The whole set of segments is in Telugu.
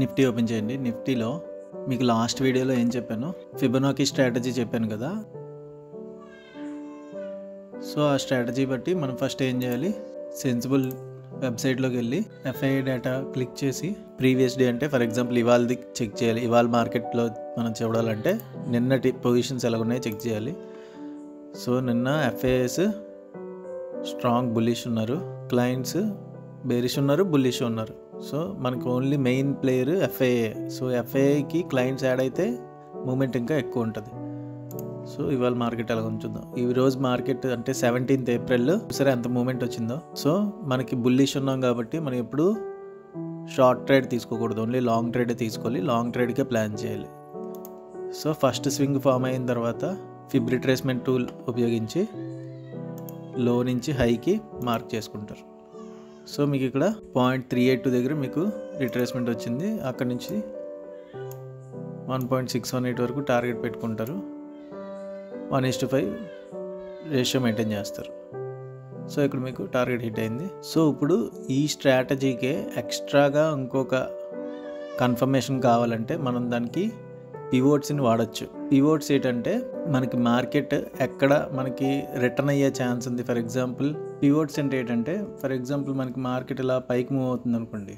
నిఫ్టీ ఓపెన్ చేయండి. నిఫ్టీలో మీకు లాస్ట్ వీడియోలో ఏం చెప్పాను, ఫిబొనాకీ స్ట్రాటజీ చెప్పాను కదా. సో ఆ స్ట్రాటజీ బట్టి మనం ఫస్ట్ ఏం చేయాలి, సెన్సిబుల్ వెబ్సైట్లోకి వెళ్ళి ఎఫ్ఐఐ డేటా క్లిక్ చేసి ప్రీవియస్ డే అంటే ఫర్ ఎగ్జాంపుల్ ఇవాళది చెక్ చేయాలి. ఇవాళ మార్కెట్లో మనం చూడాలంటే నిన్నటి పొజిషన్స్ ఎలా ఉన్నాయో చెక్ చేయాలి. సో నిన్న ఎఫ్ఐఐస్ స్ట్రాంగ్ బుల్లిష్ ఉన్నారు, క్లయింట్స్ బేరిష్ ఉన్నారు, బుల్లిష్ ఉన్నారు. సో మనకు only main player FII. So ఎఫ్ఐఐకి క్లయింట్స్ యాడ్ అయితే మూమెంట్ ఇంకా ఎక్కువ ఉంటుంది. సో ఇవాళ మార్కెట్ ఎలా ఉంచుద్దాం. ఈ రోజు మార్కెట్ అంటే 17th ఏప్రిల్ సరే ఎంత మూమెంట్ వచ్చిందో. సో మనకి బుల్లిష్ ఉన్నాం కాబట్టి మనం ఎప్పుడు షార్ట్ ట్రేడ్ తీసుకోకూడదు, ఓన్లీ లాంగ్ ట్రేడే తీసుకోవాలి. లాంగ్ ట్రేడ్కే ప్లాన్ చేయాలి. సో ఫస్ట్ స్వింగ్ ఫామ్ అయిన తర్వాత ఫిబ్ రిట్రేస్మెంట్ టూల్ ఉపయోగించి లో నుంచి హైకి మార్క్ చేసుకుంటారు. సో మీకు ఇక్కడ 0.382 దగ్గర మీకు రిట్రేస్మెంట్ వచ్చింది. అక్కడ నుంచి 1.618 వరకు టార్గెట్ పెట్టుకుంటారు. 1:5 రేషియో మెయింటైన్ చేస్తారు. సో ఇక్కడ మీకు టార్గెట్ హిట్ అయింది. సో ఇప్పుడు ఈ స్ట్రాటజీకే ఎక్స్ట్రాగా ఇంకొక కన్ఫర్మేషన్ కావాలంటే మనం దానికి పివోట్స్ని వాడచ్చు. పివోట్స్ ఏంటంటే మనకి మార్కెట్ ఎక్కడ మనకి రిటర్న్ అయ్యే ఛాన్స్ ఉంది. ఫర్ ఎగ్జాంపుల్ పివోట్స్ అంటే ఏంటంటే ఫర్ ఎగ్జాంపుల్ మనకి మార్కెట్ ఇలా పైకి మూవ్ అవుతుంది అనుకోండి,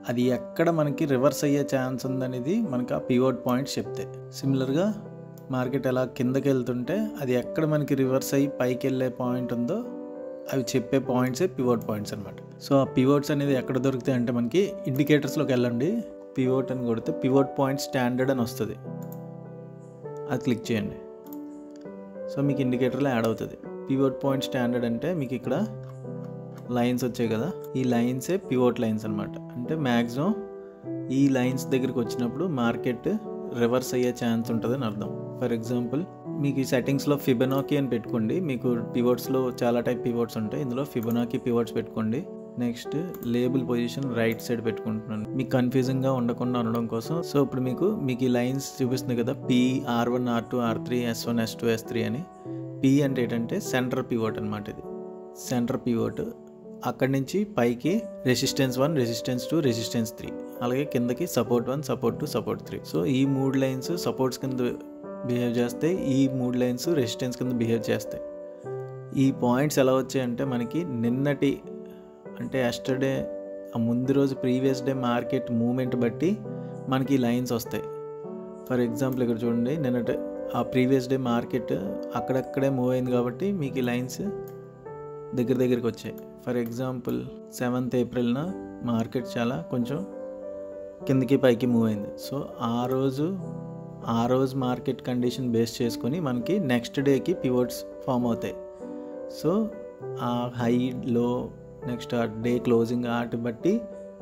అది ఎక్కడ మనకి రివర్స్ అయ్యే ఛాన్స్ ఉందనేది మనకి ఆ పివోట్ పాయింట్స్ చెప్తాయి. సిమిలర్గా మార్కెట్ ఎలా కిందకి వెళ్తుంటే అది ఎక్కడ మనకి రివర్స్ అయ్యి పైకి వెళ్ళే పాయింట్ ఉందో అవి చెప్పే పాయింట్సే పివోట్ పాయింట్స్ అనమాట. సో ఆ పివోట్స్ అనేది ఎక్కడ దొరుకుతాయి అంటే మనకి ఇండికేటర్స్లోకి వెళ్ళండి, పివోట్ అని కొడితే పివోట్ పాయింట్ స్టాండర్డ్ అని వస్తుంది, అది క్లిక్ చేయండి. సో మీకు ఇండికేటర్లో యాడ్ అవుతుంది. పివోట్ పాయింట్ స్టాండర్డ్ అంటే మీకు ఇక్కడ లైన్స్ వచ్చాయి కదా, ఈ లైన్సే పివోట్ లైన్స్ అనమాట. అంటే మ్యాక్సిమం ఈ లైన్స్ దగ్గరికి వచ్చినప్పుడు మార్కెట్ రివర్స్ అయ్యే ఛాన్స్ ఉంటుందని అర్థం. ఫర్ ఎగ్జాంపుల్ మీకు ఈ సెట్టింగ్స్లో ఫిబొనాకీ అని పెట్టుకోండి. మీకు పివోట్స్లో చాలా టైప్ పివోట్స్ ఉంటాయి, ఇందులో ఫిబొనాకీ పివోట్స్ పెట్టుకోండి. Next label position right side పెట్టుకుంటున్నాను మీకు కన్ఫ్యూజింగ్గా ఉండకుండా ఉండడం కోసం. సో ఇప్పుడు మీకు ఈ లైన్స్ చూపిస్తుంది కదా, P R1 R2 R3 S1 S2 S3 అని. P అంటే ఏంటంటే సెంటర్ పివోట్ అనమాట. ఇది సెంటర్ పివోట్. అక్కడి నుంచి పైకి రెసిస్టెన్స్ 1, రెసిస్టెన్స్ 2, రెసిస్టెన్స్ 3, అలాగే కిందకి సపోర్ట్ 1, సపోర్ట్ 2, సపోర్ట్ 3. సో ఈ 3 లైన్స్ సపోర్ట్స్ కింద బిహేవ్ చేస్తాయి, ఈ 3 లైన్స్ రెసిస్టెన్స్ కింద బిహేవ్ చేస్తాయి. ఈ పాయింట్స్ ఎలా వచ్చాయంటే మనకి నిన్నటి అంటే ఎస్టర్డే ఆ ముందు రోజు ప్రీవియస్ డే మార్కెట్ మూమెంట్ బట్టి మనకి లైన్స్ వస్తాయి. ఫర్ ఎగ్జాంపుల్ ఇక్కడ చూడండి, నిన్నటి ఆ ప్రీవియస్ డే మార్కెట్ అక్కడక్కడే మూవ్ అయింది కాబట్టి మీకు ఈ లైన్స్ దగ్గరికి వచ్చాయి. ఫర్ ఎగ్జాంపుల్ 7th ఏప్రిల్న మార్కెట్ చాలా కొంచెం కిందకి పైకి మూవ్ అయింది. సో ఆ రోజు మార్కెట్ కండిషన్ బేస్ చేసుకొని మనకి నెక్స్ట్ డేకి పివోట్స్ ఫామ్ అవుతాయి. సో ఆ హై లో నెక్స్ట్ ఆ డే క్లోజింగ్ ఆటి బట్టి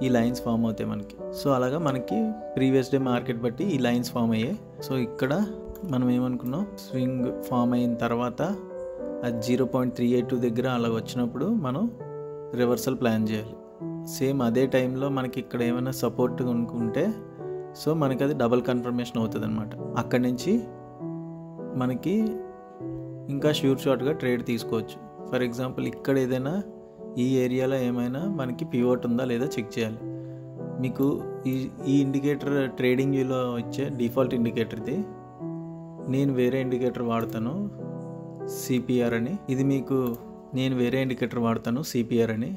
ఈ లైన్స్ ఫామ్ అవుతాయి మనకి. సో అలాగా మనకి ప్రీవియస్ డే మార్కెట్ బట్టి ఈ లైన్స్ ఫామ్ అయ్యాయి. సో ఇక్కడ మనం ఏమనుకున్నాం, స్వింగ్ ఫామ్ అయిన తర్వాత అది 0.382 దగ్గర అలా వచ్చినప్పుడు మనం రివర్సల్ ప్లాన్ చేయాలి. సేమ్ అదే టైంలో మనకి ఇక్కడ ఏమైనా సపోర్ట్ అనుకుంటే సో మనకి అది డబుల్ కన్ఫర్మేషన్ అవుతుంది అనమాట. అక్కడి నుంచి మనకి ఇంకా షార్ట్గా ట్రేడ్ తీసుకోవచ్చు. ఫర్ ఎగ్జాంపుల్ ఇక్కడ ఏదైనా ఈ ఏరియాలో ఏమైనా మనకి పివోట్ ఉందా లేదా చెక్ చేయాలి. మీకు ఈ ఇండికేటర్ ట్రేడింగ్ వ్యూలో ఇచ్చే డిఫాల్ట్ ఇండికేటర్ ఇది. నేను వేరే ఇండికేటర్ వాడతాను సిపిఆర్ అని. ఇది మీకు నేను వేరే ఇండికేటర్ వాడతాను సిపిఆర్ అని.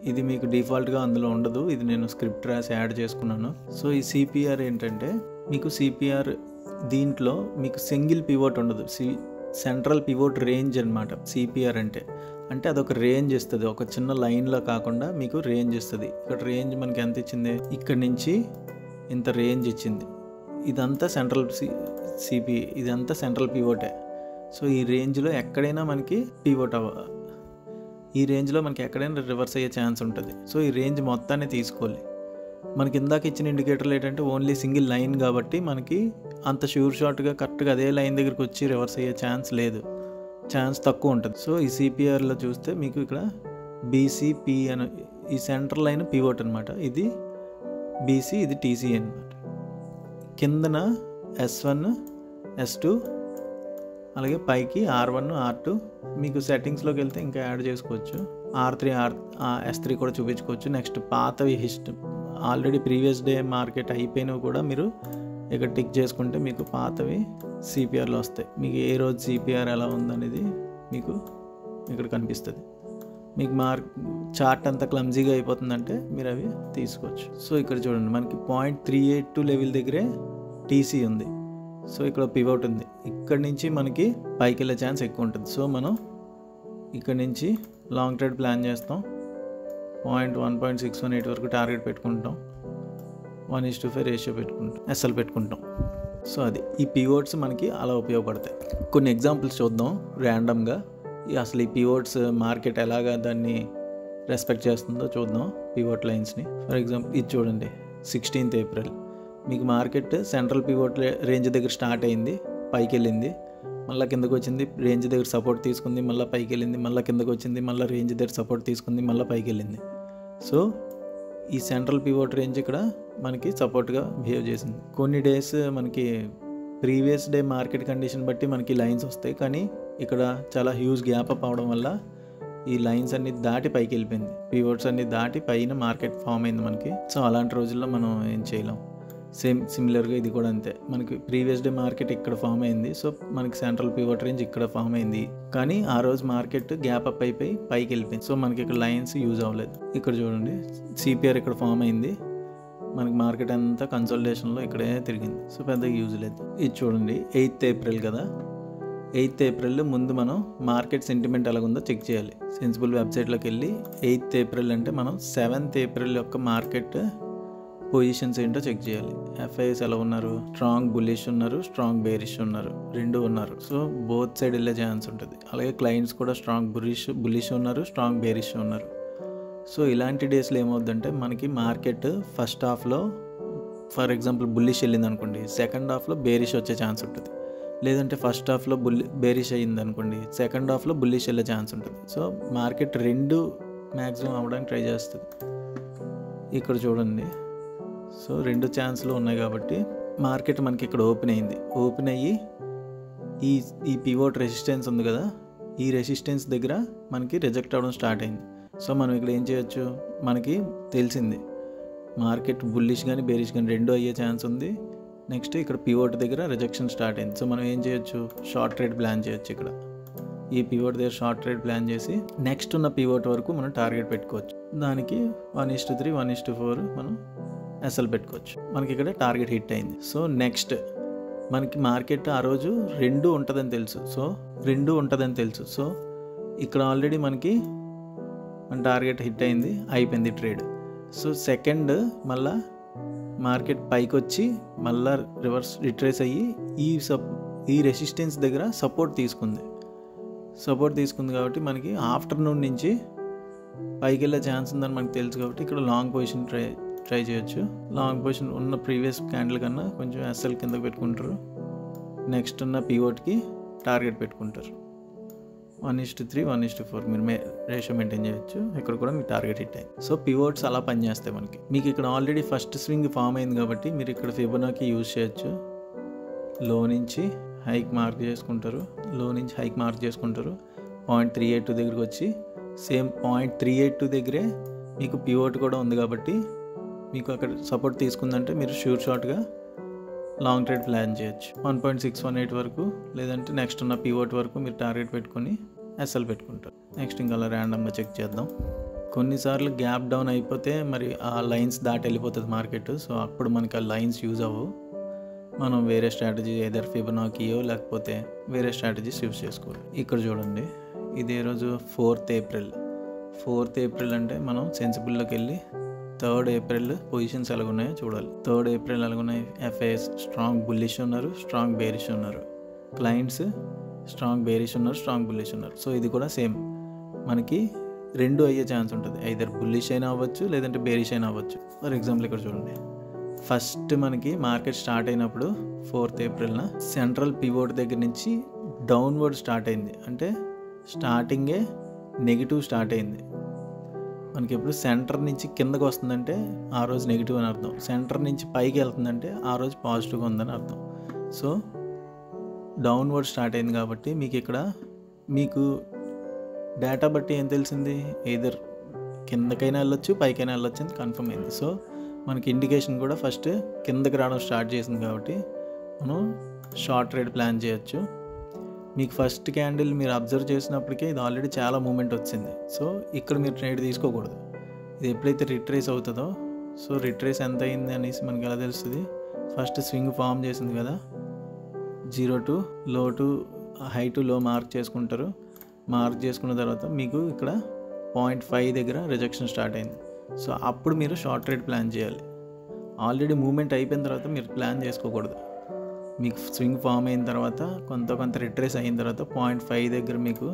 ఇది మీకు డిఫాల్ట్గా అందులో ఉండదు, ఇది నేను స్క్రిప్ట్ రాసి యాడ్ చేసుకున్నాను. సో ఈ సిపిఆర్ ఏంటంటే మీకు సిపిఆర్ దీంట్లో మీకు సింగిల్ పివోట్ ఉండదు, సెంట్రల్ పివోట్ రేంజ్ అనమాట. సిపిఆర్ అంటే అదొక రేంజ్ ఇస్తుంది, ఒక చిన్న లైన్లో కాకుండా మీకు రేంజ్ ఇస్తుంది. ఇక్కడ రేంజ్ మనకి ఎంత ఇచ్చింది, ఇక్కడ నుంచి ఇంత రేంజ్ ఇచ్చింది. ఇదంతా సెంట్రల్ ఇదంతా సెంట్రల్ పివోటే. సో ఈ రేంజ్లో ఎక్కడైనా మనకి పివోట్ ఈ రేంజ్లో మనకి ఎక్కడైనా రివర్స్ అయ్యే ఛాన్స్ ఉంటుంది. సో ఈ రేంజ్ మొత్తాన్ని తీసుకోవాలి. మనకి ఇందాక ఇచ్చిన ఇండికేటర్లు ఏంటంటే ఓన్లీ సింగిల్ లైన్ కాబట్టి మనకి అంత షార్ట్గా కరెక్ట్గా అదే లైన్ దగ్గరికి వచ్చి రివర్స్ అయ్యే ఛాన్స్ లేదు, ఛాన్స్ తక్కువ ఉంటుంది. సో ఈ సిపిఆర్లో చూస్తే మీకు ఇక్కడ బీసీపీ అని ఈ సెంటర్ లైన్ పివోట్ అనమాట. ఇది బీసీ, ఇది టీసీ అనమాట. కిందన S1 S2 అలాగే పైకి R1 R2 మీకు సెట్టింగ్స్లోకి వెళ్తే ఇంకా యాడ్ చేసుకోవచ్చు. R3 S3 కూడా చూపించుకోవచ్చు. నెక్స్ట్ పాతవి ఆల్రెడీ ప్రీవియస్ డే మార్కెట్ అయిపోయినవి కూడా మీరు ఇక్కడ టిక్ చేసుకుంటే మీకు పాతవి సిపిఆర్లో వస్తాయి. మీకు ఏ రోజు సిపిఆర్ ఎలా ఉందనేది మీకు ఇక్కడ కనిపిస్తుంది. మీకు చార్ట్ అంతా క్లమ్జీగా అయిపోతుందంటే మీరు అవి తీసుకోవచ్చు. సో ఇక్కడ చూడండి, మనకి 0.382 లెవెల్ దగ్గరే టీసీ ఉంది. సో ఇక్కడ పివోట్ ఉంది. ఇక్కడ నుంచి మనకి పైకి వెళ్ళే ఛాన్స్ ఎక్కువ ఉంటుంది. సో మనం ఇక్కడ నుంచి లాంగ్ ట్రేడ్ ప్లాన్ చేస్తాం. 1.618 వరకు టార్గెట్ పెట్టుకుంటాం. 1:5 రేషియో పెట్టుకుంటాం, ఎస్ఎల్ పెట్టుకుంటాం. సో అది ఈ పివోట్స్ మనకి అలా ఉపయోగపడతాయి. కొన్ని ఎగ్జాంపుల్స్ చూద్దాం ర్యాండమ్గా. అసలు ఈ పివోట్స్ మార్కెట్ ఎలాగా దాన్ని రెస్పెక్ట్ చేస్తుందో చూద్దాం. పివోట్ లైన్స్ని ఫర్ ఎగ్జాంపుల్ ఇది చూడండి, 16th ఏప్రిల్ మీకు మార్కెట్ సెంట్రల్ పివోట్ రేంజ్ దగ్గర స్టార్ట్ అయింది, పైకి వెళ్ళింది, మళ్ళీ కిందకు వచ్చింది, రేంజ్ దగ్గర సపోర్ట్ తీసుకుంది, మళ్ళీ పైకి వెళ్ళింది, మళ్ళీ కిందకు వచ్చింది, మళ్ళీ రేంజ్ దగ్గర సపోర్ట్ తీసుకుంది, మళ్ళీ పైకి వెళ్ళింది. సో ఈ సెంట్రల్ పివోట్ రేంజ్ ఇక్కడ మనకి సపోర్ట్గా బిహేవ్ చేసింది. కొన్ని డేస్ మనకి ప్రీవియస్ డే మార్కెట్ కండిషన్ బట్టి మనకి లైన్స్ వస్తాయి, కానీ ఇక్కడ చాలా హ్యూజ్ గ్యాప్ అప్ అవడం వల్ల ఈ లైన్స్ అన్ని దాటి పైకి వెళ్ళిపోయింది. పివోట్స్ అన్ని దాటి పైన మార్కెట్ ఫామ్ అయింది మనకి. సో అలాంటి రోజుల్లో మనం ఏం చేయలేం. సిమిలర్గా ఇది కూడా అంతే. మనకి ప్రీవియస్ డే మార్కెట్ ఇక్కడ ఫామ్ అయింది, సో మనకి సెంట్రల్ పివోట్ రేంజ్ ఇక్కడ ఫామ్ అయింది, కానీ ఆ రోజు మార్కెట్ గ్యాప్ అప్ అయిపోయి పైకి వెళ్ళిపోయింది. సో మనకి ఇక్కడ లైన్స్ యూజ్ అవ్వలేదు. ఇక్కడ చూడండి, సిపిఆర్ ఇక్కడ ఫామ్ అయింది, మనకి మార్కెట్ అంతా కన్సల్టేషన్లో ఇక్కడే తిరిగింది. సో పెద్దగా యూజ్ లేదు. ఇది చూడండి, 8th ఏప్రిల్ కదా. 8th ఏప్రిల్ ముందు మనం మార్కెట్ సెంటిమెంట్ ఎలాగుందో చెక్ చేయాలి. సెన్సిబుల్ వెబ్సైట్లోకి వెళ్ళి 8th ఏప్రిల్ అంటే మనం 7th ఏప్రిల్ యొక్క మార్కెట్ పొజిషన్స్ ఏంటో చెక్ చేయాలి. ఎఫ్ఐఎస్ ఎలా ఉన్నారు? స్ట్రాంగ్ బుల్లిష్ ఉన్నారు, స్ట్రాంగ్ బేరిష్ ఉన్నారు, రెండు ఉన్నారు. సో బోత్ సైడ్ వెళ్ళే ఛాన్స్ ఉంటుంది. అలాగే క్లయింట్స్ కూడా స్ట్రాంగ్ బుల్లిష్ ఉన్నారు, స్ట్రాంగ్ బేరిష్ ఉన్నారు. సో ఇలాంటి డేస్లో ఏమవుతుందంటే మనకి మార్కెట్ ఫస్ట్ హాఫ్లో ఫర్ ఎగ్జాంపుల్ బుల్లిష్ వెళ్ళింది అనుకోండి, సెకండ్ హాఫ్లో బేరిష్ వచ్చే ఛాన్స్ ఉంటుంది. లేదంటే ఫస్ట్ హాఫ్లో బేరిష్ అయ్యింది అనుకోండి, సెకండ్ హాఫ్లో బుల్లిష్ వెళ్ళే ఛాన్స్ ఉంటుంది. సో మార్కెట్ రెండు మ్యాక్సిమం అవ్వడానికి ట్రై చేస్తుంది. ఇక్కడ చూడండి, సో రెండు ఛాన్స్లు ఉన్నాయి కాబట్టి మార్కెట్ మనకి ఇక్కడ ఓపెన్ అయ్యింది. ఓపెన్ అయ్యి ఈ పివోట్ రెసిస్టెన్స్ ఉంది కదా, ఈ రెసిస్టెన్స్ దగ్గర మనకి రిజెక్ట్ అవ్వడం స్టార్ట్ అయింది. సో మనం ఇక్కడ ఏం చేయొచ్చు, మనకి తెలిసింది మార్కెట్ బుల్లిష్ కానీ బేరిష్ కానీ రెండు అయ్యే ఛాన్స్ ఉంది. నెక్స్ట్ ఇక్కడ పివోట్ దగ్గర రిజెక్షన్ స్టార్ట్ అయింది. సో మనం ఏం చేయొచ్చు, షార్ట్ ట్రేడ్ ప్లాన్ చేయొచ్చు. ఇక్కడ ఈ పివోట్ దగ్గర షార్ట్ ట్రేడ్ ప్లాన్ చేసి నెక్స్ట్ ఉన్న పివోట్ వరకు మనం టార్గెట్ పెట్టుకోవచ్చు. దానికి 1:3, 1:4 మనం ఎస్ఎల్ పెట్టుకోవచ్చు. మనకి ఇక్కడ టార్గెట్ హిట్ అయింది. సో నెక్స్ట్ మనకి మార్కెట్ ఆ రోజు రెండు ఉంటుందని తెలుసు. సో ఇక్కడ ఆల్రెడీ మనకి మన టార్గెట్ హిట్ అయింది, అయిపోయింది ట్రేడ్. సో సెకండ్ మళ్ళా మార్కెట్ పైకి వచ్చి మళ్ళా రివర్స్ రిట్రేస్ అయ్యి ఈ రెసిస్టెన్స్ దగ్గర సపోర్ట్ తీసుకుంది కాబట్టి మనకి ఆఫ్టర్నూన్ నుంచి పైకి వెళ్ళే ఛాన్స్ ఉందని మనకు తెలుసు. కాబట్టి ఇక్కడ లాంగ్ పొజిషన్ ట్రై చేయొచ్చు. లాంగ్ పొజిషన్ ఉన్న ప్రీవియస్ క్యాండిల్ కన్నా కొంచెం ఎస్ఎల్ కిందకి పెట్టుకుంటారు. నెక్స్ట్ ఉన్న పివోట్కి టార్గెట్ పెట్టుకుంటారు. 1:3, 1:4 మీరు రేషియో మెయింటైన్ చేయొచ్చు. ఇక్కడ కూడా మీకు టార్గెట్ హిట్ అయింది. సో పివోట్స్ అలా పనిచేస్తాయి మనకి. మీకు ఇక్కడ ఆల్రెడీ ఫస్ట్ స్వింగ్ ఫామ్ అయింది కాబట్టి మీరు ఇక్కడ ఫిబొనాకీ యూజ్ చేయొచ్చు. లో నుంచి హైక్ మార్క్ చేసుకుంటారు, 0.382 దగ్గరికి వచ్చి సేమ్ 0.382 దగ్గరే మీకు పివోట్ కూడా ఉంది కాబట్టి మీకు అక్కడ సపోర్ట్ తీసుకుందంటే మీరు షార్ట్గా లాంగ్ ట్రేడ్ ప్లాన్ చేయొచ్చు. 1.618 వరకు లేదంటే నెక్స్ట్ ఉన్న పివోట్ వరకు మీరు టార్గెట్ పెట్టుకొని ఎస్ఎల్ పెట్టుకుంటారు. నెక్స్ట్ ఇంకా అలా ర్యాండమ్గా చెక్ చేద్దాం. కొన్నిసార్లు గ్యాప్ డౌన్ అయిపోతే మరి ఆ లైన్స్ దాటి వెళ్ళిపోతుంది మార్కెట్. సో అప్పుడు మనకి ఆ లైన్స్ యూజ్ అవ్వవు. మనం వేరే స్ట్రాటజీ ఏదర్ ఫిబొనాకీయో లేకపోతే వేరే స్ట్రాటజీస్ యూజ్ చేసుకోవాలి. ఇక్కడ చూడండి, ఇదే రోజు 4th ఏప్రిల్ అంటే మనం సెన్సిబుల్లోకి వెళ్ళి 3rd ఏప్రిల్ పొజిషన్స్ ఎలాగున్నాయో చూడాలి. 3rd ఏప్రిల్ ఎలాగున్నాయి, ఎఫ్ఐఎస్ స్ట్రాంగ్ బుల్లిష్ ఉన్నారు, స్ట్రాంగ్ బేరిష్ ఉన్నారు, క్లయింట్స్ స్ట్రాంగ్ బేరిష్ ఉన్నారు, స్ట్రాంగ్ బుల్లిష్ ఉన్నారు. సో ఇది కూడా సేమ్ మనకి రెండు అయ్యే ఛాన్స్ ఉంటుంది. ఐదర్ బుల్లిష్ అయినా అవ్వచ్చు లేదంటే బేరిష్ అయినా అవ్వచ్చు. ఫర్ ఎగ్జాంపుల్ ఇక్కడ చూడండి, ఫస్ట్ మనకి మార్కెట్ స్టార్ట్ అయినప్పుడు 4th ఏప్రిల్న సెంట్రల్ పివోట్ దగ్గర నుంచి డౌన్వర్డ్ స్టార్ట్ అయింది. అంటే స్టార్టింగే నెగిటివ్ స్టార్ట్ అయింది. మనకి ఎప్పుడు సెంటర్ నుంచి కిందకు వస్తుందంటే ఆ రోజు నెగిటివ్ అని అర్థం, సెంటర్ నుంచి పైకి వెళ్తుందంటే ఆ రోజు పాజిటివ్గా ఉందని అర్థం. సో డౌన్వర్డ్ స్టార్ట్ అయింది కాబట్టి మీకు డేటా బట్టి ఏం తెలిసింది, ఎయిదర్ కిందకైనా వెళ్ళొచ్చు పైకైనా వెళ్ళొచ్చు అని కన్ఫర్మ్ అయింది. సో మనకి ఇండికేషన్ కూడా ఫస్ట్ కిందకి రావడం స్టార్ట్ చేసింది కాబట్టి మనం షార్ట్ ట్రేడ్ ప్లాన్ చేయొచ్చు. మీకు ఫస్ట్ క్యాండిల్ మీరు అబ్జర్వ్ చేసినప్పటికే ఇది ఆల్రెడీ చాలా మూమెంట్ వచ్చింది. సో ఇక్కడ మీరు ట్రేడ్ తీసుకోకూడదు. ఇది ఎప్పుడైతే రిట్రేస్ అవుతుందో, సో రిట్రేస్ ఎంత అయింది అనేసి మనకి ఎలా తెలుస్తుంది? ఫస్ట్ స్వింగ్ ఫామ్ చేసింది కదా, 0 to లో టు హై టు లో మార్క్ చేసుకుంటారు. మార్క్ చేసుకున్న తర్వాత మీకు ఇక్కడ 0.5 దగ్గర రిజెక్షన్ స్టార్ట్ అయింది. సో అప్పుడు మీరు షార్ట్ ట్రేడ్ ప్లాన్ చేయాలి. ఆల్రెడీ మూమెంట్ అయిపోయిన తర్వాత మీరు ప్లాన్ చేసుకోకూడదు. మీకు స్వింగ్ ఫామ్ అయిన తర్వాత కొంత రిట్రేస్ అయిన తర్వాత 0.5 దగ్గర మీకు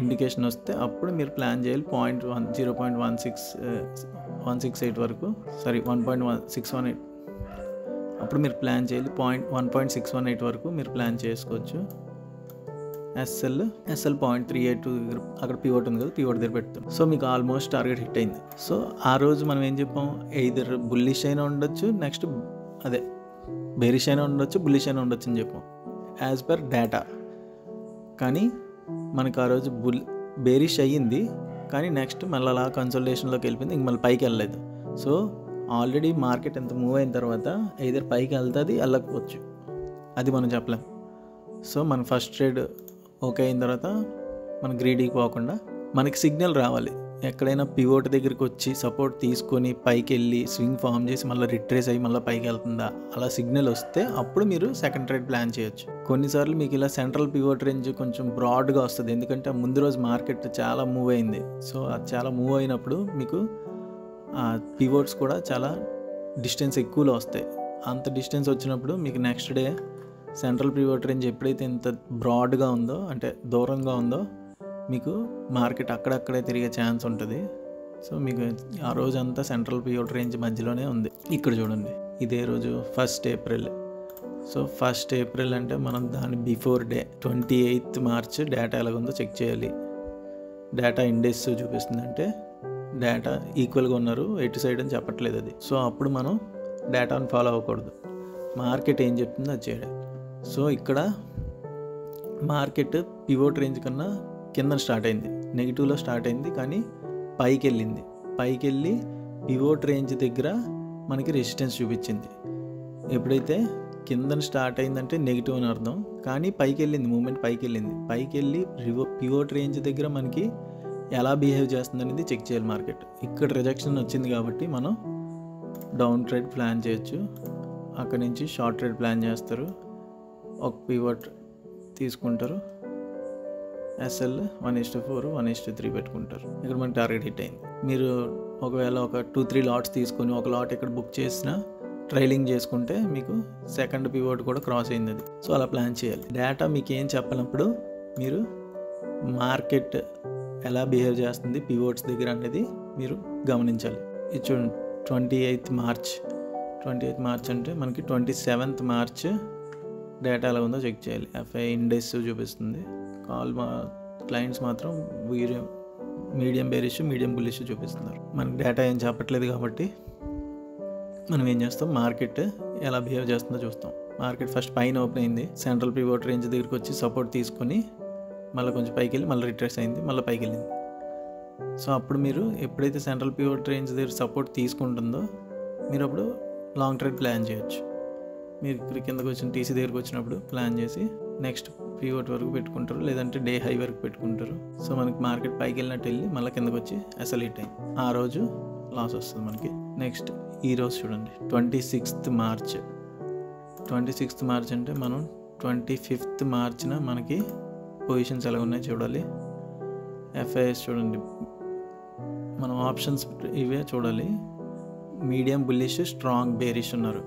ఇండికేషన్ వస్తే అప్పుడు మీరు ప్లాన్ చేయాలి. 0.168 వరకు, సారీ 1.618 అప్పుడు మీరు ప్లాన్ చేయాలి. 1.618 వరకు మీరు ప్లాన్ చేసుకోవచ్చు. ఎస్ఎల్ 0.382 దగ్గర అక్కడ పివోట్ ఉంది కదా, పివోట్ దగ్గర పెడతాం. సో మీకు ఆల్మోస్ట్ టార్గెట్ హిట్ అయింది. సో ఆ రోజు మనం ఏం చెప్పాం? ఎయిదర్ బుల్లిష్ అయినా ఉండొచ్చు, నెక్స్ట్ అదే బేరిష్ అయినా ఉండొచ్చు, బుల్లిష్ అయినా ఉండొచ్చు అని చెప్పాం యాజ్ పర్ డేటా. కానీ మనకు ఆ రోజు బేరిష్ అయ్యింది, కానీ నెక్స్ట్ మళ్ళీ అలా కన్సల్టేషన్లోకి వెళ్ళిపోయింది, ఇంక మళ్ళీ పైకి వెళ్ళలేదు. సో ఆల్రెడీ మార్కెట్ ఎంత మూవ్ అయిన తర్వాత ఎయిదర్ పైకి వెళ్తుంది, వెళ్ళకపోవచ్చు, అది మనం చెప్పలేం. సో మన ఫస్ట్ ట్రేడ్ ఓకే అయిన తర్వాత మన గ్రీడీకి పోకుండా మనకి సిగ్నల్ రావాలి. ఎక్కడైనా పివోట్ దగ్గరికి వచ్చి సపోర్ట్ తీసుకొని పైకి వెళ్ళి స్వింగ్ ఫామ్ చేసి మళ్ళీ రిట్రేస్ అయ్యి మళ్ళీ పైకి వెళ్తుందా, అలా సిగ్నల్ వస్తే అప్పుడు మీరు సెకండ్ ట్రేడ్ ప్లాన్ చేయొచ్చు. కొన్నిసార్లు మీకు ఇలా సెంట్రల్ పివోట్ రేంజ్ కొంచెం బ్రాడ్గా వస్తుంది, ఎందుకంటే ముందు రోజు మార్కెట్ చాలా మూవ్ అయింది. సో అది చాలా మూవ్ అయినప్పుడు మీకు పివోట్స్ కూడా చాలా డిస్టెన్స్ ఎక్కువలో వస్తాయి. అంత డిస్టెన్స్ వచ్చినప్పుడు మీకు next day central pivot range ఎప్పుడైతే ఇంత బ్రాడ్గా ఉందో, అంటే దూరంగా ఉందో, మీకు మార్కెట్ అక్కడక్కడే తిరిగే ఛాన్స్ ఉంటుంది. సో మీకు ఆ రోజు అంతా సెంట్రల్ పివోట్ రేంజ్ మధ్యలోనే ఉంది. ఇక్కడ చూడండి, ఇదే రోజు 1st April. So 1st April అంటే మనం దాని before day 28th March data ఎలాగుందో చెక్ చేయాలి. డేటా ఇండెక్స్ చూపిస్తుంది, అంటే డేటా ఈక్వల్గా ఉన్నారు, ఎటు సైడ్ అని చెప్పట్లేదు అది. సో అప్పుడు మనం డేటాను ఫాలో అవ్వకూడదు, మార్కెట్ ఏం చెప్తుందో అది చేయాలి. సో ఇక్కడ మార్కెట్ పివోట్ రేంజ్ కన్నా కింద స్టార్ట్ అయింది, నెగిటివ్లో స్టార్ట్ అయింది, కానీ పైకి వెళ్ళింది. పైకి వెళ్ళి పివోట్ రేంజ్ దగ్గర మనకి రెసిస్టెన్స్ చూపించింది. ఎప్పుడైతే కింద స్టార్ట్ అయిందంటే నెగిటివ్ అని అర్థం, కానీ పైకి వెళ్ళింది, మూమెంట్ పైకి వెళ్ళింది. పైకి వెళ్ళి పివోట్ రేంజ్ దగ్గర మనకి ఎలా బిహేవ్ చేస్తుంది అనేది చెక్ చేయాలి మార్కెట్. ఇక్కడ రిజెక్షన్ వచ్చింది కాబట్టి మనం డౌన్ ట్రేడ్ ప్లాన్ చేయొచ్చు. అక్కడి నుంచి షార్ట్ ట్రేడ్ ప్లాన్ చేస్తారు, ఒక పివోట్ తీసుకుంటారు, ఎస్ఎల్ 1:4, 1:3 పెట్టుకుంటారు. ఇక్కడ మనకి టార్గెట్ హిట్ అయింది. మీరు ఒకవేళ ఒక 2-3 లాట్స్ తీసుకొని ఒక లాట్ ఇక్కడ బుక్ చేసిన ట్రైలింగ్ చేసుకుంటే మీకు సెకండ్ పివోట్ కూడా క్రాస్ అయింది అది. సో అలా ప్లాన్ చేయాలి. డేటా మీకు ఏం చెప్పనప్పుడు మీరు మార్కెట్ ఎలా బిహేవ్ చేస్తుంది పివోట్స్ దగ్గర అనేది మీరు గమనించాలి. ఇది చూడండి, 28th March అంటే మనకి 27th March డేటా ఎలా ఉందో చెక్ చేయాలి. ఎఫ్ఐ ఇండెక్స్ చూపిస్తుంది, క్లయింట్స్ మాత్రం మీడియం బేరిష్, మీడియం బుల్లిష్ చూపిస్తున్నారు. మనకి డేటా ఏం చెప్పట్లేదు కాబట్టి మనం ఏం చేస్తాం, మార్కెట్ ఎలా బిహేవ్ చేస్తుందో చూస్తాం. మార్కెట్ ఫస్ట్ పైన ఓపెన్ అయింది, సెంట్రల్ పివోట్ రేంజ్ దగ్గరికి వచ్చి సపోర్ట్ తీసుకొని మళ్ళీ కొంచెం పైకి వెళ్ళి మళ్ళీ రిట్రేస్ అయింది, మళ్ళీ పైకి వెళ్ళింది. సో అప్పుడు మీరు ఎప్పుడైతే సెంట్రల్ పివోట్ రేంజ్ దగ్గర సపోర్ట్ తీసుకుంటుందో మీరు అప్పుడు లాంగ్ ట్రేడ్ ప్లాన్ చేయొచ్చు. మీరు ఇక్కడ కిందకు వచ్చిన టీసీ దగ్గరికి వచ్చినప్పుడు ప్లాన్ చేసి నెక్స్ట్ పివోట్ వరకు పెట్టుకుంటారు, లేదంటే డే హై వరకు పెట్టుకుంటారు. సో మనకి మార్కెట్ పైకి వెళ్ళినట్టు వెళ్ళి మళ్ళీ కిందకు వచ్చి ఎస్ఎల్ హిట్ అయింది, ఆ రోజు లాస్ వస్తుంది మనకి. నెక్స్ట్ ఈ రోజు చూడండి, 26th March అంటే మనం 25th March మనకి పొజిషన్స్ ఎలా ఉన్నాయో చూడాలి. ఎఫ్ఐఎస్ చూడండి, మనం ఆప్షన్స్ ఇవే చూడాలి. మీడియం బుల్లిష్, స్ట్రాంగ్ బేరిష్ ఉన్నారు.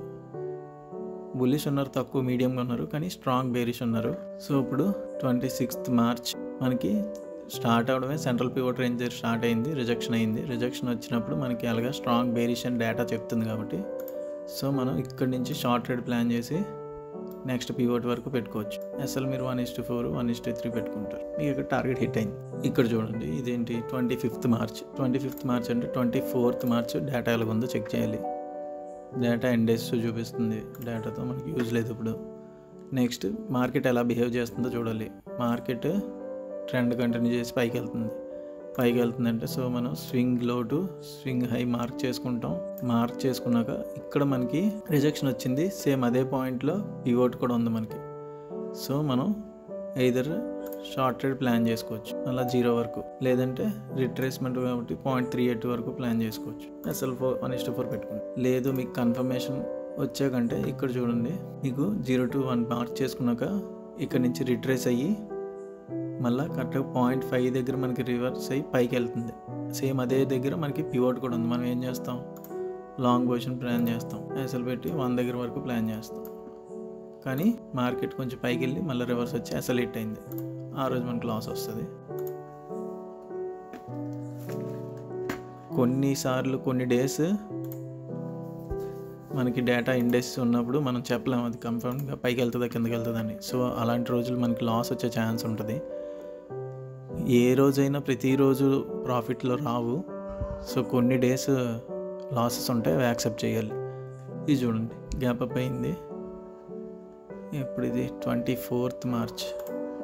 బుల్లిష్ ఉన్నారు తక్కువ, మీడియంగా ఉన్నారు, కానీ స్ట్రాంగ్ బేరిష్ ఉన్నారు. సో ఇప్పుడు 26th March మనకి స్టార్ట్ అవడమే సెంట్రల్ పివోట్ రేంజ్ దగ్గర స్టార్ట్ అయింది, రిజెక్షన్ అయింది. రిజెక్షన్ వచ్చినప్పుడు మనకి అలాగా స్ట్రాంగ్ బేరిష్ అని డేటా చెప్తుంది కాబట్టి సో మనం ఇక్కడి నుంచి షార్ట్ ట్రేడ్ ప్లాన్ చేసి నెక్స్ట్ పివోట్ వరకు పెట్టుకోవచ్చు. ఎస్ఎల్ మీరు 1:4, 1:3 పెట్టుకుంటారు. మీకు ఇక్కడ టార్గెట్ హిట్ అయింది. ఇక్కడ చూడండి, ఇదేంటి 25th March అంటే 24th March డేటా ఎలా ఉందో చెక్ చేయాలి. డేటా ఇండెక్స్ చూపిస్తుంది, డేటాతో మనకి యూజ్ లేదు ఇప్పుడు. నెక్స్ట్ మార్కెట్ ఎలా బిహేవ్ చేస్తుందో చూడాలి. మార్కెట్ ట్రెండ్ కంటిన్యూ చేసి పైకి వెళ్తుంది. పైకి వెళ్తుందంటే సో మనం స్వింగ్ లో టు స్వింగ్ హై మార్క్ చేసుకుంటాం. మార్క్ చేసుకున్నాక ఇక్కడ మనకి రిజెక్షన్ వచ్చింది, సేమ్ అదే పాయింట్లో పివోట్ కూడా ఉంది మనకి. సో మనం ఎయిదర్ షార్టెడ్ ప్లాన్ చేసుకోవచ్చు అలా 0 వరకు, లేదంటే రిట్రేస్మెంట్ కాబట్టి 0.38 వరకు ప్లాన్ చేసుకోవచ్చు. SL4 1:4 పెట్టుకోండి. లేదు మీకు కన్ఫర్మేషన్ వచ్చాకంటే ఇక్కడ చూడండి, మీకు 0 to 1 మార్క్ చేసుకున్నాక ఇక్కడ నుంచి రిట్రేస్ అయ్యి మళ్ళీ కరెక్ట్గా 0.5 దగ్గర మనకి రివర్స్ అయ్యి పైకి వెళ్తుంది. సేమ్ అదే దగ్గర మనకి పివోట్ కూడా ఉంది. మనం ఏం చేస్తాం, లాంగ్ పొజిషన్ ప్లాన్ చేస్తాం, SL పెట్టి 1 దగ్గర వరకు ప్లాన్ చేస్తాం. కానీ మార్కెట్ కొంచెం పైకి వెళ్ళి మళ్ళీ రివర్స్ వచ్చి SL హిట్ అయింది, ఆ రోజు మనకు లాస్ వస్తుంది. కొన్నిసార్లు కొన్ని డేస్ మనకి డేటా ఇండెక్స్ ఉన్నప్పుడు మనం చెప్పలేము అది కన్ఫర్మ్గా పైకి వెళ్తుందా కిందకి వెళ్తుందని. సో అలాంటి రోజులు మనకి లాస్ వచ్చే ఛాన్స్ ఉంటుంది. ఏ రోజైనా ప్రతిరోజు ప్రాఫిట్లో రావు. సో కొన్ని డేస్ లాసెస్ ఉంటాయి, అవి యాక్సెప్ట్ చేయాలి. ఇది చూడండి, గ్యాప్ అప్ అయింది. ఇప్పుడు ఇది 24th మార్చ్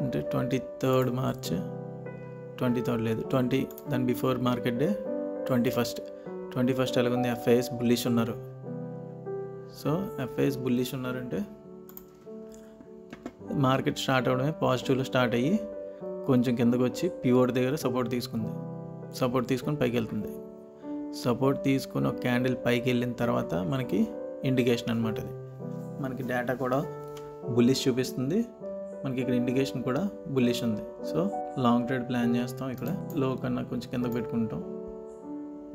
అంటే 23rd మార్చ్, 23rd లేదు 20, దాని బిఫోర్ మార్కెట్ డే 21st ఎలాగుంది, FIS బుల్లిష్ ఉన్నారు. సో FIS బుల్లిష్ ఉన్నారంటే మార్కెట్ స్టార్ట్ అవడమే పాజిటివ్లో స్టార్ట్ అయ్యి కొంచెం కిందకు వచ్చి పివోట్ దగ్గర సపోర్ట్ తీసుకొని పైకి వెళ్తుంది. సపోర్ట్ తీసుకొని ఒక క్యాండిల్ పైకి వెళ్ళిన తర్వాత మనకి ఇండికేషన్ అనమాట. అది మనకి డేటా కూడా బుల్లిష్ చూపిస్తుంది, మనకి ఇక్కడ ఇండికేషన్ కూడా బుల్లిష్ ఉంది. సో లాంగ్ ట్రేడ్ ప్లాన్ చేస్తాం. ఇక్కడ లో కన్నా కొంచెం కిందకు పెట్టుకుంటాం,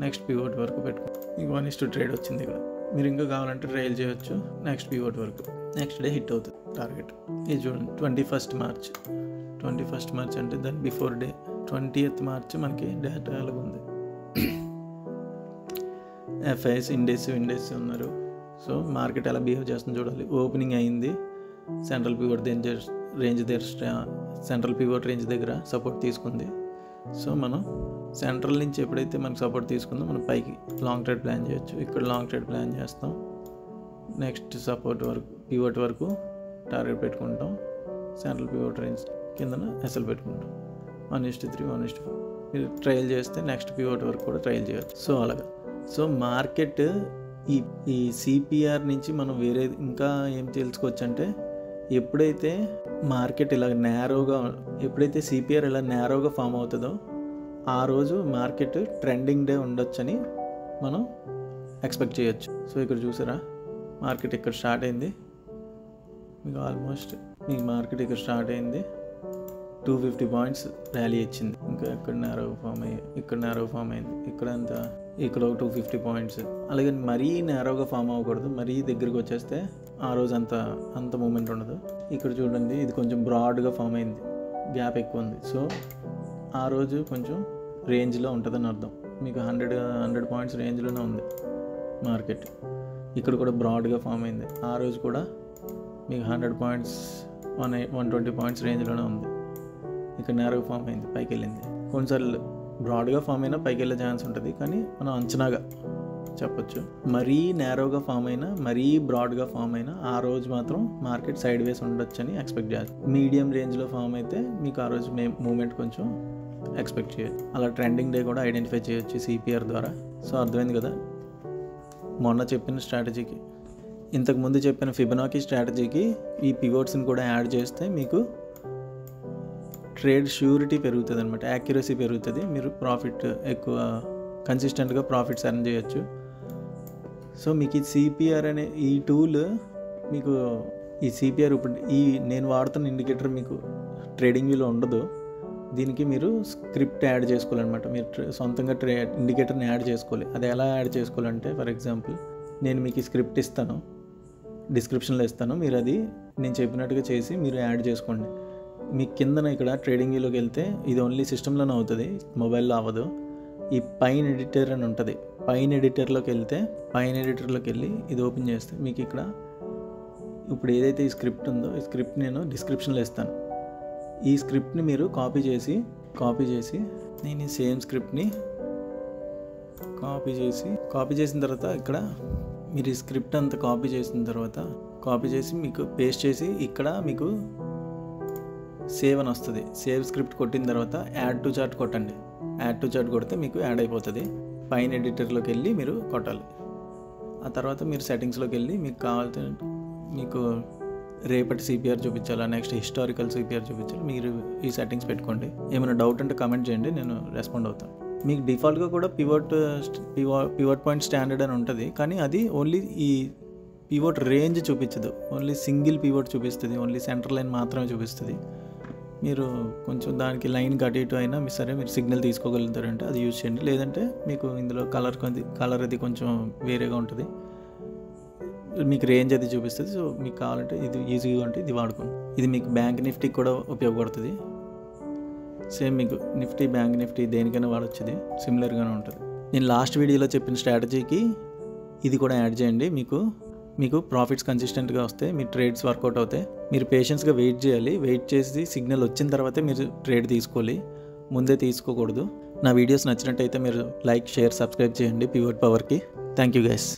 నెక్స్ట్ పివోట్ వరకు పెట్టుకుంటాం. మీకు 1:2 ట్రేడ్ వచ్చింది. ఇక్కడ మీరు ఇంకా కావాలంటే ట్రైల్ చేయొచ్చు. నెక్స్ట్ పివోట్ వరకు, నెక్స్ట్ డే హిట్ అవుతుంది టార్గెట్. ఇది చూడండి 21st మార్చ్ అంటే దాని బిఫోర్ డే 20th మార్చ్ మనకి డేటా అలాగ ఉంది. FIS ఇండెక్స్ ఉన్నారు. సో మార్కెట్ ఎలా బిహేవ్ చేస్తుందో చూడాలి. ఓపెనింగ్ అయింది, సెంట్రల్ పివోట్ రేంజ్ దగ్గర సపోర్ట్ తీసుకుంది. సో మనం సెంట్రల్ నుంచి ఎప్పుడైతే మనకు సపోర్ట్ తీసుకుందో మనం పైకి లాంగ్ ట్రేడ్ ప్లాన్ చేయొచ్చు. ఇక్కడ లాంగ్ ట్రేడ్ ప్లాన్ చేస్తాం. నెక్స్ట్ సపోర్ట్ వరకు పివోట్ వరకు టార్గెట్ పెట్టుకుంటాం. సెంట్రల్ పివోట్ రేంజ్ కిందన SL పెట్టుకుంటాం. 1:3, 1:4 మీరు ట్రయల్ చేస్తే నెక్స్ట్ పివోట్ వరకు కూడా ట్రయల్ చేయొచ్చు. సో అలాగా. సో మార్కెట్ ఈ CPR నుంచి మనం వేరే ఇంకా ఏం తెలుసుకోవచ్చు అంటే, ఎప్పుడైతే మార్కెట్ ఇలా ఎప్పుడైతే CPR ఇలా నేరోగా ఫామ్ అవుతుందో ఆ రోజు మార్కెట్ ట్రెండింగ్ డే ఉండొచ్చని మనం ఎక్స్పెక్ట్ చేయొచ్చు. సో ఇక్కడ చూసారా, మార్కెట్ ఇక్కడ స్టార్ట్ అయింది. మీకు మార్కెట్ ఇక్కడ స్టార్ట్ అయింది, 250 పాయింట్స్ ర్యాలీ ఇచ్చింది. ఇంకా ఇక్కడ నేరో ఫామ్ అయింది, ఇక్కడ 250 పాయింట్స్. అలాగే మరీ నేరోగా ఫామ్ అవ్వకూడదు, మరీ దగ్గరికి వచ్చేస్తే ఆ రోజు అంత మూమెంట్ ఉండదు. ఇక్కడ చూడండి, ఇది కొంచెం బ్రాడ్గా ఫామ్ అయింది, గ్యాప్ ఎక్కువ ఉంది. సో ఆ రోజు కొంచెం రేంజ్లో ఉంటుందని అర్థం. మీకు 100 పాయింట్స్ రేంజ్లోనే ఉంది మార్కెట్. ఇక్కడ కూడా బ్రాడ్గా ఫామ్ అయింది, ఆ రోజు కూడా మీకు 100 పాయింట్స్ 120 పాయింట్స్ రేంజ్లోనే ఉంది. ఇక్కడ నేరోగా ఫామ్ అయింది, పైకి వెళ్ళింది. కొన్నిసార్లు బ్రాడ్గా ఫామ్ అయినా పైకి వెళ్ళే ఛాన్స్ ఉంటుంది, కానీ మనం అంచనాగా చెప్పొచ్చు. మరీ నేరోగా ఫామ్ అయినా మరీ బ్రాడ్గా ఫామ్ అయినా ఆ రోజు మాత్రం మార్కెట్ సైడ్ వేస్ ఉండొచ్చని ఎక్స్పెక్ట్ చేయాలి. మీడియం రేంజ్లో ఫామ్ అయితే మీకు ఆ రోజు మూమెంట్ కొంచెం ఎక్స్పెక్ట్ చేయొచ్చు. అలా ట్రెండింగ్ డే కూడా ఐడెంటిఫై చేయొచ్చు CPR ద్వారా. సో అర్థమైంది కదా, మొన్న చెప్పిన స్ట్రాటజీకి ఇంతకుముందు చెప్పిన ఫిబొనాకీ స్ట్రాటజీకి ఈ పివోట్స్ని కూడా యాడ్ చేస్తే మీకు ట్రేడ్ ష్యూరిటీ పెరుగుతుంది అనమాట, యాక్యురసీ పెరుగుతుంది. మీరు ప్రాఫిట్ ఎక్కువ కన్సిస్టెంట్గా ప్రాఫిట్స్ ఎర్న్ చేయొచ్చు. సో మీకు ఈ CPR అనే ఈ టూల్, మీకు ఈ CPR ఇప్పుడు నేను వాడుతున్న ఇండికేటర్ మీకు ట్రేడింగ్ వ్యూలో ఉండదు. దీనికి మీరు స్క్రిప్ట్ యాడ్ చేసుకోవాలన్నమాట. మీరు సొంతంగా ఇండికేటర్ని యాడ్ చేసుకోవాలి. అది ఎలా యాడ్ చేసుకోవాలంటే, ఫర్ ఎగ్జాంపుల్ నేను మీకు ఈ స్క్రిప్ట్ ఇస్తాను, డిస్క్రిప్షన్లో ఇస్తాను, మీరు అది నేను చెప్పినట్టుగా చేసి మీరు యాడ్ చేసుకోండి. మీ కిందన ఇక్కడ ట్రేడింగ్ వ్యూలోకి వెళ్తే ఇది ఓన్లీ సిస్టంలోనే అవుతుంది, మొబైల్లో అవ్వదు. ఈ పైన ఎడిటర్ అని ఉంటుంది, పైన ఎడిటర్లోకి వెళ్ళి ఇది ఓపెన్ చేస్తే మీకు ఇక్కడ ఇప్పుడు ఏదైతే ఈ స్క్రిప్ట్ ఉందో ఈ స్క్రిప్ట్ నేను డిస్క్రిప్షన్లో ఇస్తాను. ఈ స్క్రిప్ట్ని మీరు కాపీ చేసి నేను ఈ సేమ్ స్క్రిప్ట్ని కాపీ చేసిన తర్వాత ఇక్కడ మీరు ఈ స్క్రిప్ట్ అంతా కాపీ చేసి మీకు పేస్ట్ చేసి ఇక్కడ మీకు సేవ్ అని వస్తుంది. సేవ్ స్క్రిప్ట్ కొట్టిన తర్వాత యాడ్ టు చార్ట్ కొట్టండి. యాడ్ టు చార్ట్ కొడితే మీకు యాడ్ అయిపోతుంది. పైన ఎడిటర్లోకి వెళ్ళి మీరు కొట్టాలి. ఆ తర్వాత మీరు సెట్టింగ్స్లోకి వెళ్ళి మీకు కావాల్సిన మీకు రేపటి సిపిఆర్ చూపించాలా, నెక్స్ట్ హిస్టారికల్ సిపిఆర్ చూపించాలి, మీరు ఈ సెట్టింగ్స్ పెట్టుకోండి. ఏమైనా డౌట్ అంటే కామెంట్ చేయండి, నేను రెస్పాండ్ అవుతాను. మీకు డిఫాల్ట్గా కూడా పివట్ పాయింట్ స్టాండర్డ్ అని ఉంటుంది, కానీ అది ఓన్లీ ఈ పివట్ రేంజ్ చూపించదు, ఓన్లీ సింగిల్ పివట్ చూపిస్తుంది, ఓన్లీ సెంటర్ లైన్ మాత్రమే చూపిస్తుంది. మీరు కొంచెం దానికి లైన్ అటు ఇటు అయినా సరే మీరు సిగ్నల్ తీసుకోగలుగుతారంటే అది యూజ్ చేయండి. లేదంటే మీకు ఇందులో కలర్ అది కొంచెం వేరేగా ఉంటుంది, మీకు రేంజ్ అది చూపిస్తుంది. సో మీకు కావాలంటే ఇది ఈజీగా ఉంటే ఇది వాడుకోండి. ఇది మీకు బ్యాంక్ నిఫ్టీకి కూడా ఉపయోగపడుతుంది. సేమ్ మీకు నిఫ్టీ, బ్యాంక్ నిఫ్టీ దేనికైనా వాడొచ్చేది, సిమిలర్గానే ఉంటుంది. నేను లాస్ట్ వీడియోలో చెప్పిన స్ట్రాటజీకి ఇది కూడా యాడ్ చేయండి. మీకు ప్రాఫిట్స్ కన్సిస్టెంట్గా వస్తాయి, మీ ట్రేడ్స్ వర్కౌట్ అవుతాయి. మీరు పేషెన్స్గా వెయిట్ చేయాలి. వెయిట్ చేసి సిగ్నల్ వచ్చిన తర్వాతే మీరు ట్రేడ్ తీసుకోవాలి, ముందే తీసుకోకూడదు. నా వీడియోస్ నచ్చినట్టయితే మీరు లైక్, షేర్, సబ్స్క్రైబ్ చేయండి పివట్ పవర్కి. Thank you guys.